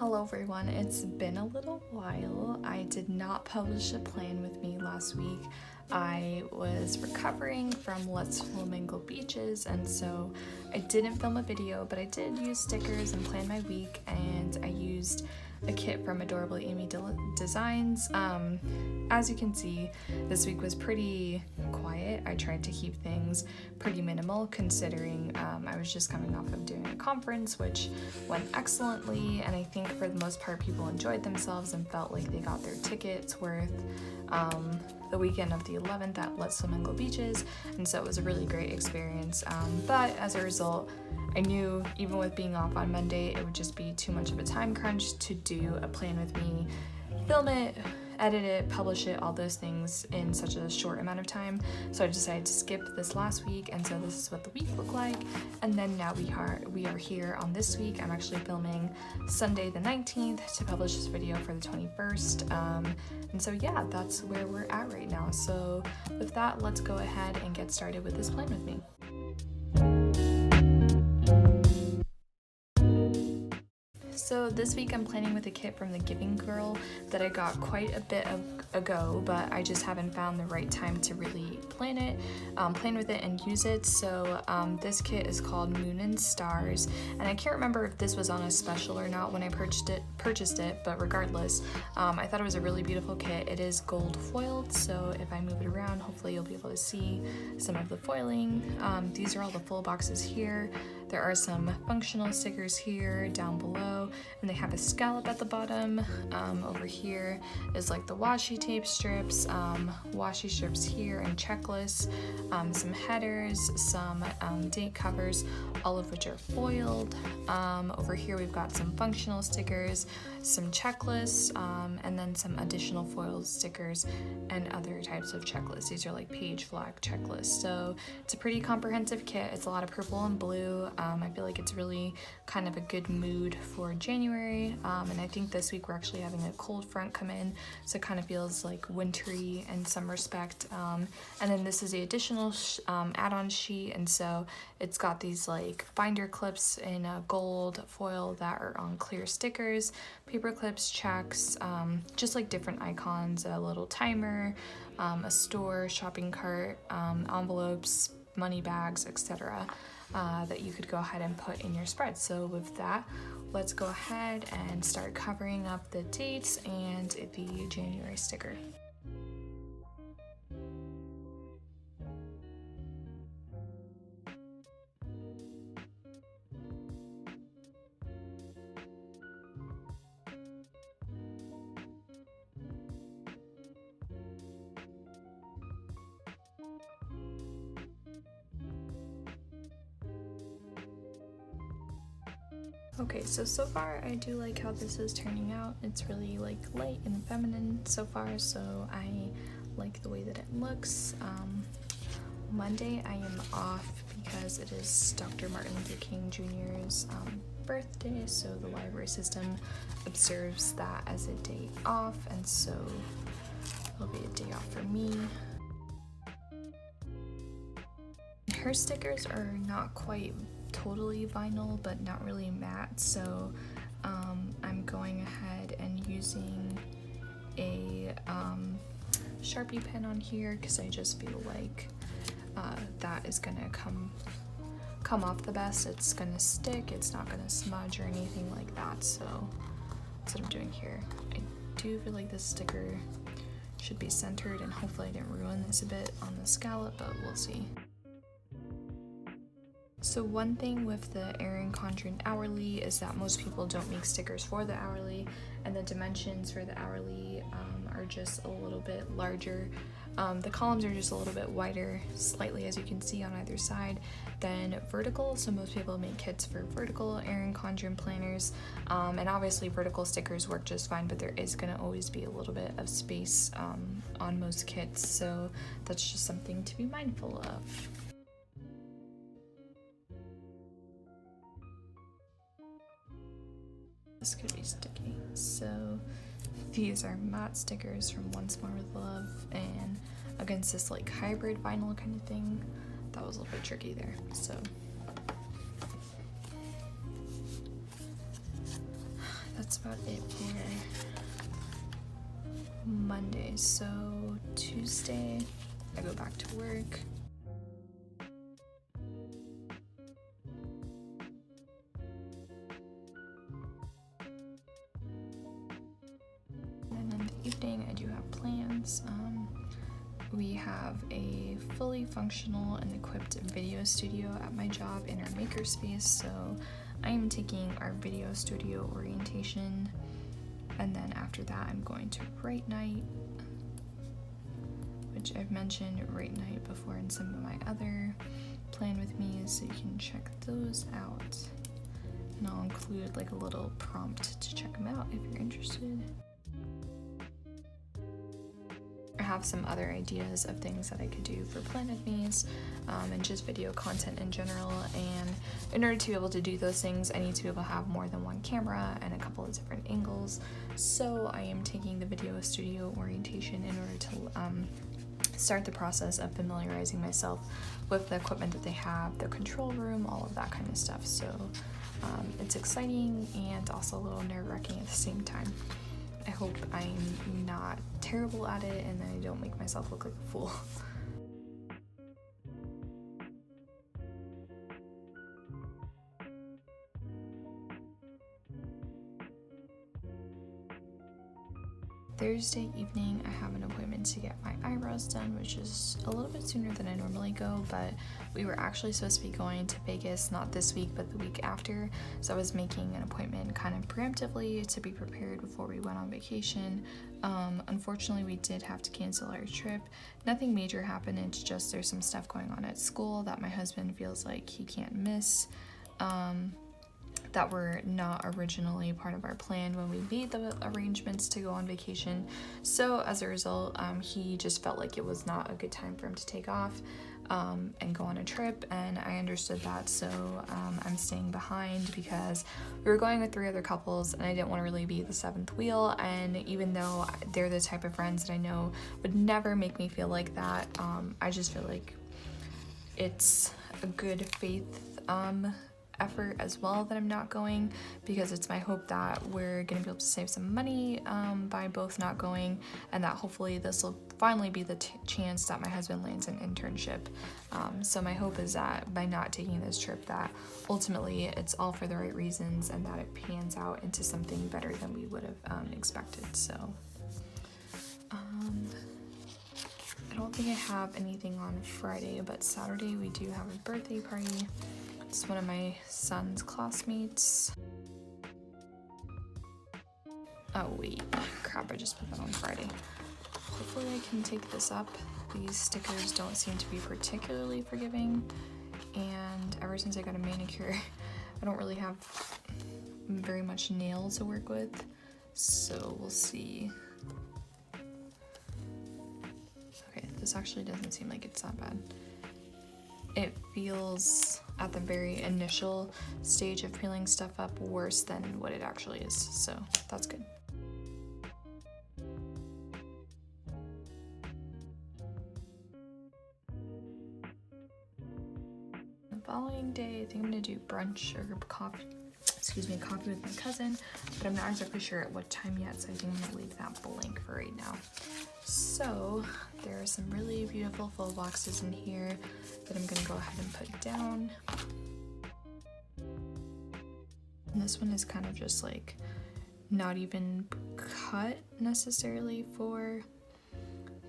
Hello everyone, it's been a little while. I did not publish a plan with me last week. I was recovering from Let's Flamingo Beaches, and so I didn't film a video, but I did use stickers and plan my week, and I used a kit from Adorably Amy Designs. As you can see, this week was pretty quiet. I tried to keep things pretty minimal considering I was just coming off of doing a conference, which went excellently, and I think for the most part people enjoyed themselves and felt like they got their tickets worth the weekend of the 11th at Let's Flamingo Beaches, and so it was a really great experience. But as a result, I knew even with being off on Monday, it would just be too much of a time crunch to do a plan with me, film it, edit it, publish it, all those things in such a short amount of time. So I decided to skip this last week, and so this is what the week looked like. And then now we are here on this week. I'm actually filming Sunday the 19th to publish this video for the 21st. And so yeah, that's where we're at right now. So with that, let's go ahead and get started with this plan with me. So this week I'm planning with a kit from the Giving Girl that I got quite a bit ago, but I just haven't found the right time to really plan with it and use it. So this kit is called Moon and Stars, and I can't remember if this was on a special or not when I purchased it, but regardless, I thought it was a really beautiful kit. It is gold foiled, so if I move it around, hopefully you'll be able to see some of the foiling. These are all the full boxes here. There are some functional stickers here down below, and they have a scallop at the bottom. Over here is like the washi tape strips, washi strips here, and checklists, some headers, some date covers, all of which are foiled. Over here we've got some functional stickers, some checklists, and then some additional foiled stickers and other types of checklists. These are like page flag checklists. So it's a pretty comprehensive kit. It's a lot of purple and blue. I feel like it's really kind of a good mood for January, and I think this week we're actually having a cold front come in, so it kind of feels like wintry in some respect. And then this is the additional add-on sheet, and so it's got these like binder clips in a gold foil that are on clear stickers, paper clips, checks, just like different icons, a little timer, a store, shopping cart, envelopes, money bags, etc. That you could go ahead and put in your spread. So with that, let's go ahead and start covering up the dates and the January sticker. Okay, so far I do like how this is turning out. It's really like light and feminine so far, so I like the way that it looks. Monday I am off because it is Dr. Martin Luther King Jr.'s birthday, so the library system observes that as a day off, and so it'll be a day off for me. Her stickers are not quite totally vinyl, but not really matte, so I'm going ahead and using a Sharpie pen on here because I just feel like that is gonna come off the best. It's gonna stick, it's not gonna smudge or anything like that, so that's what I'm doing here. I do feel like this sticker should be centered, and hopefully I didn't ruin this a bit on the scallop, but we'll see. So one thing with the Erin Condren Hourly is that most people don't make stickers for the Hourly, and the dimensions for the Hourly are just a little bit larger. The columns are just a little bit wider, slightly, as you can see on either side, than vertical. So most people make kits for vertical Erin Condren planners, and obviously vertical stickers work just fine, but there is going to always be a little bit of space on most kits, so that's just something to be mindful of. This could be sticky. So these are matte stickers from Once More with Love, and against this like hybrid vinyl kind of thing, that was a little bit tricky there. So that's about it for Monday. So Tuesday, I go back to work. And in the evening, I do have plans. We have a fully functional and equipped video studio at my job in our makerspace, so I am taking our video studio orientation, and then after that I'm going to Write Night, which I've mentioned Write Night before in some of my other Plan With Me, so you can check those out. And I'll include like a little prompt to check them out if you're interested. I have some other ideas of things that I could do for Plan With Me's and just video content in general, and in order to be able to do those things I need to be able to have more than one camera and a couple of different angles, so I am taking the video studio orientation in order to start the process of familiarizing myself with the equipment that they have, the control room, all of that kind of stuff. So it's exciting and also a little nerve-wracking at the same time. I hope I'm not terrible at it and that I don't make myself look like a fool. Thursday evening, I have an appointment to get my eyebrows done, which is a little bit sooner than I normally go, but we were actually supposed to be going to Vegas, not this week, but the week after, so I was making an appointment kind of preemptively to be prepared before we went on vacation. Unfortunately, we did have to cancel our trip. Nothing major happened, it's just there's some stuff going on at school that my husband feels like he can't miss. That were not originally part of our plan when we made the arrangements to go on vacation. So as a result, he just felt like it was not a good time for him to take off and go on a trip, and I understood that, so I'm staying behind because we were going with 3 other couples and I didn't want to really be the 7th wheel, and even though they're the type of friends that I know would never make me feel like that, I just feel like it's a good faith effort as well that I'm not going, because it's my hope that we're gonna be able to save some money by both not going, and that hopefully this will finally be the chance that my husband lands an internship. So my hope is that by not taking this trip, that ultimately it's all for the right reasons and that it pans out into something better than we would have expected. So I don't think I have anything on Friday, but Saturday we do have a birthday party. It's one of my son's classmates. Oh wait, crap, I just put that on Friday. Hopefully I can take this up. These stickers don't seem to be particularly forgiving, and ever since I got a manicure, I don't really have very much nail to work with, so we'll see. Okay, this actually doesn't seem like it's that bad. It feels at the very initial stage of peeling stuff up worse than what it actually is, so that's good. The following day, I think I'm gonna do brunch or coffee with my cousin, but I'm not exactly sure at what time yet, so I think I'm gonna leave that blank for right now. So there are some really beautiful full boxes in here that I'm gonna go ahead and put down. And this one is kind of just like not even cut necessarily for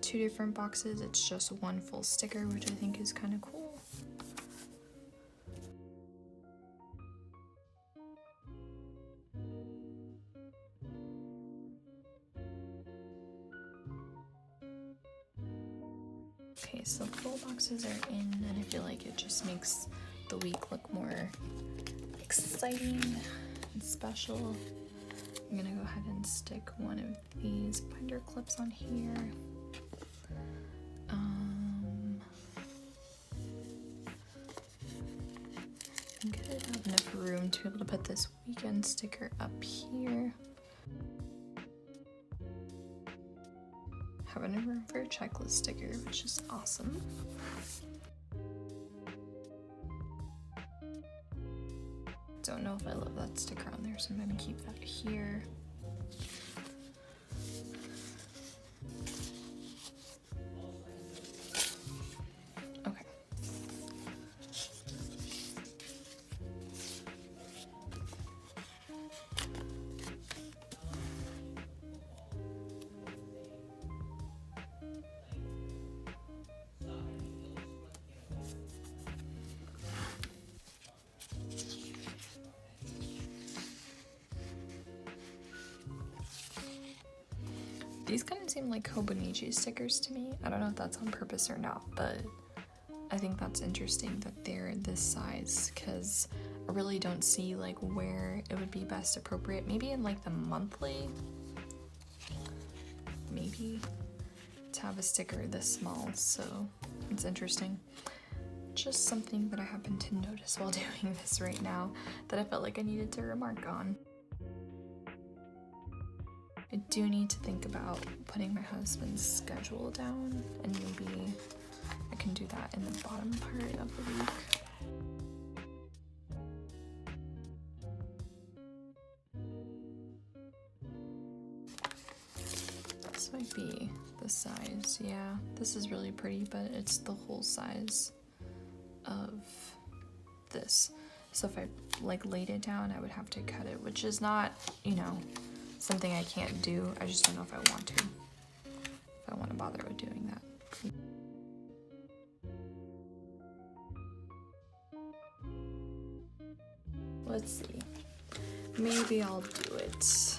2 different boxes. It's just one full sticker, which I think is kind of cool. Okay, so full boxes are in, and I feel like it just makes the week look more exciting and special. I'm gonna go ahead and stick one of these binder clips on here. I'm gonna have enough room to be able to put this weekend sticker up here. Have enough room for a checklist sticker, which is awesome. Don't know if I love that sticker on there, so I'm gonna keep that here. These kind of seem like Hobonichi stickers to me. I don't know if that's on purpose or not, but I think that's interesting that they're this size, because I really don't see like where it would be best appropriate. Maybe in like the monthly, maybe, to have a sticker this small, so it's interesting. Just something that I happen to notice while doing this right now that I felt like I needed to remark on. I do need to think about putting my husband's schedule down, and maybe I can do that in the bottom part of the week. This might be the size. Yeah, this is really pretty, but it's the whole size of this. So if I like laid it down, I would have to cut it, which is not, you know, something I can't do. I just don't know if I want to. If I want to bother with doing that. Let's see. Maybe I'll do it.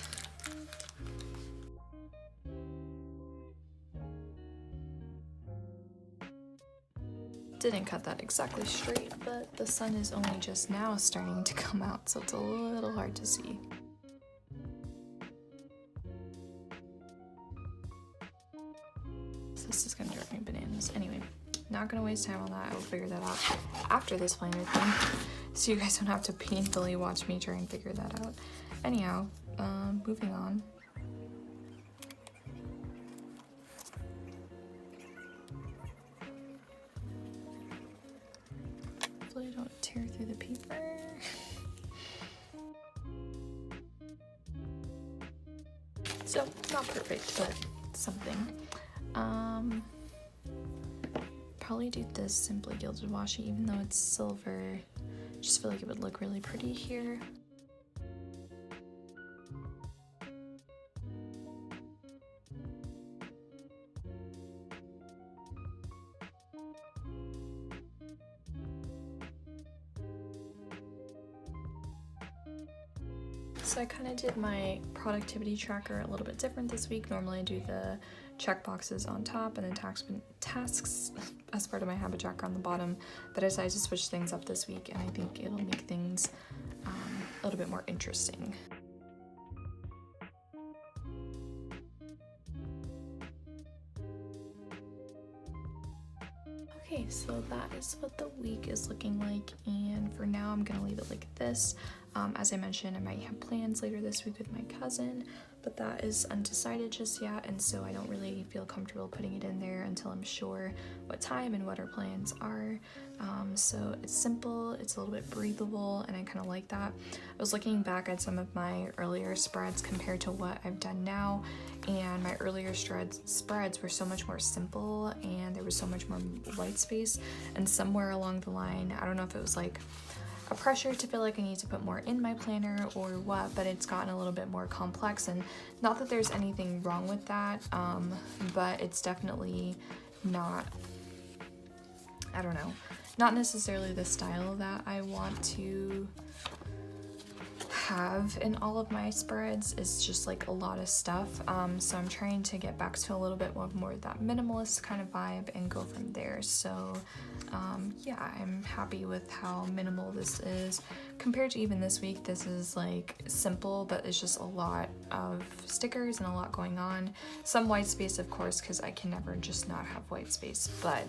Didn't cut that exactly straight, but the sun is only just now starting to come out, so it's a little hard to see. This is gonna drive me bananas. Anyway, not gonna waste time on that. I will figure that out after this planner thing, so you guys don't have to painfully watch me try and figure that out. Anyhow, moving on. Hopefully I don't tear through the paper. So, not perfect, but something. Probably do this simply gilded washi, even though it's silver. Just feel like it would look really pretty here. So I kind of did my productivity tracker a little bit different this week. Normally I do the check boxes on top and then tasks as part of my habit tracker on the bottom, but I decided to switch things up this week, and I think it'll make things a little bit more interesting. Okay, so that is what the week is looking like, and for now I'm gonna leave it like this. As I mentioned, I might have plans later this week with my cousin, but that is undecided just yet, and so I don't really feel comfortable putting it in there until I'm sure what time and what our plans are. So it's simple, it's a little bit breathable, and I kind of like that. I was looking back at some of my earlier spreads compared to what I've done now, and my earlier spreads were so much more simple, and there was so much more white space, and somewhere along the line, I don't know if it was like a pressure to feel like I need to put more in my planner or what, but it's gotten a little bit more complex, and not that there's anything wrong with that, but it's definitely not, I don't know, not necessarily the style that I want to have in all of my spreads. It's just like a lot of stuff, so I'm trying to get back to a little bit more of that minimalist kind of vibe and go from there. So yeah, I'm happy with how minimal this is compared to even this week. This is like simple, but it's just a lot of stickers and a lot going on. Some white space, of course, because I can never just not have white space, but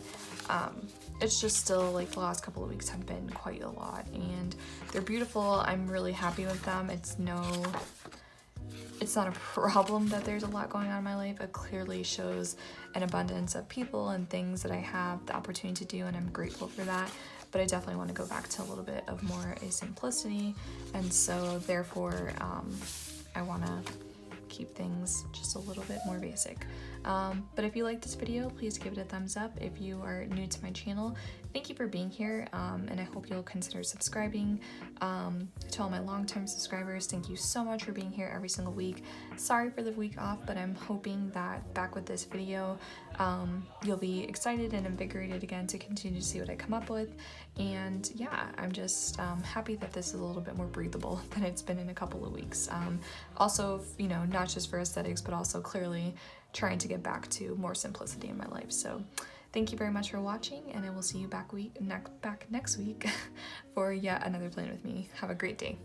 it's just still like the last couple of weeks have been quite a lot, and they're beautiful. I'm really happy with them. It's not a problem that there's a lot going on in my life. It clearly shows an abundance of people and things that I have the opportunity to do, and I'm grateful for that. But I definitely want to go back to a little bit of more a simplicity, and so therefore I want to keep things just a little bit more basic. But if you like this video, please give it a thumbs up. If you are new to my channel, thank you for being here, and I hope you'll consider subscribing. To all my long-term subscribers, thank you so much for being here every single week. Sorry for the week off, but I'm hoping that back with this video, you'll be excited and invigorated again to continue to see what I come up with. And yeah, I'm just happy that this is a little bit more breathable than it's been in a couple of weeks. Also, you know, not just for aesthetics, but also clearly trying to get back to more simplicity in my life. So thank you very much for watching, and I will see you back next week for yet another plan with me. Have a great day.